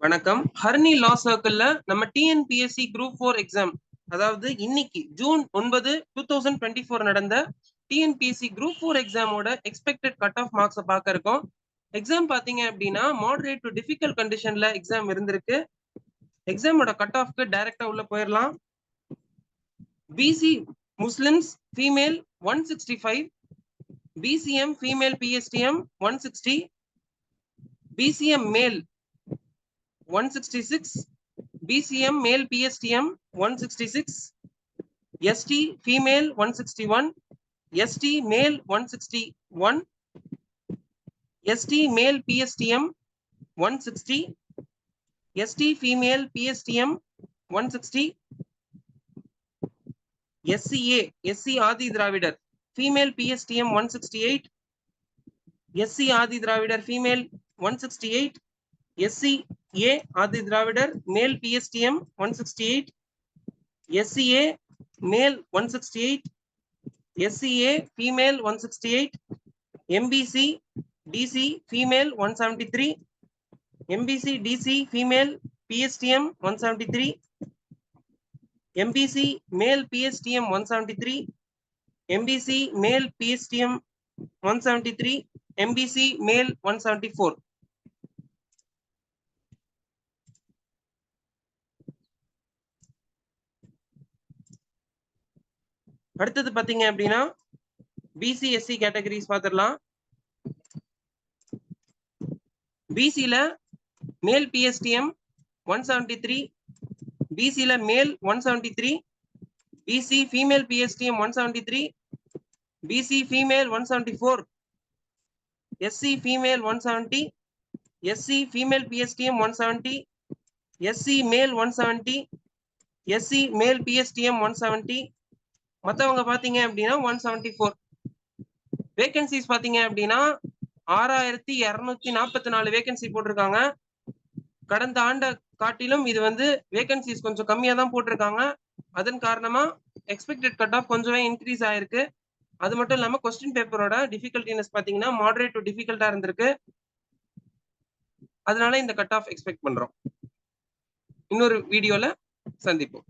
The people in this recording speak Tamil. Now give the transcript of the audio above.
வணக்கம். ஹர்னி லா சர்க்கிள்ல நம்ம டிஎன்பிஎஸ்சி குரூப் 4 எக்ஸாம், அதாவது இன்னைக்கு ஜூன் 9, 2024 நடந்த டிஎன்பிஎஸ்சி குரூப் 4 எக்ஸாமோட எக்ஸ்பெக்டட் கட் ஆஃப் மார்க்ஸை பார்க்க இருக்கோம். எக்ஸாம் பாத்தீங்க அப்படின்னா மாடரேட் டு டிஃபிகல்ட் கண்டிஷன்ல எக்ஸாம் இருந்திருக்கு. எக்ஸாமோட கட் ஆஃப்க்கு டைரக்டா உள்ள போயிடலாம். BC Muslims female 165, BCM female BSTM 160, BCM male 166, BCM male PSTM 166, ST female 161, ST male 161, ST male PSTM 160, ST female PSTM 160, SCA SC Adi Dravidar female PSTM 168, SC Adi Dravidar female 168, SCA Adi Dravidar male PSTM 168, SCA male 168, SCA female 168, MBC DC female 173, MBC DC female PSTM 173, MBC male PSTM 173, MBC male PSTM 173, MBC male 174. அடுத்தது பாத்தீங்க அப்படின்னா பிசிஎஸ்சி கேட்டகரிஸ் பார்த்துடலாம். பிசில மேல் பிஎஸ்டிஎம் 173, பிசில male 173, BC female PSTM 173, BC female 174, SC female 170, SC female PSTM 170, SC male 170, SC மேல் பிஎஸ்டிஎம் 170, மற்றவங்க பாத்தீங்க அப்படின்னா 174. வேகன்சிஸ் பாத்தீங்க அப்படின்னா 6244 வேகன்சி போட்டிருக்காங்க. கடந்த ஆண்டை காட்டிலும் இது வேகன்சிஸ் கொஞ்சம் கம்மியா தான் போட்டிருக்காங்க. அதன் காரணமா எக்ஸ்பெக்டட் கட் ஆஃப் கொஞ்சமே இன்க்ரீஸ் ஆயிருக்கு. அது மட்டும் இல்லாம கொஸ்டின் பேப்பரோட டிஃபிகல்டினஸ் பாத்தீங்கன்னா மாடரேட் டு டிஃபிகல்ட்டா இருந்திருக்கு. அதனால இந்த கட் ஆஃப் எக்ஸ்பெக்ட் பண்றோம். இன்னொரு வீடியோல சந்திப்போம்.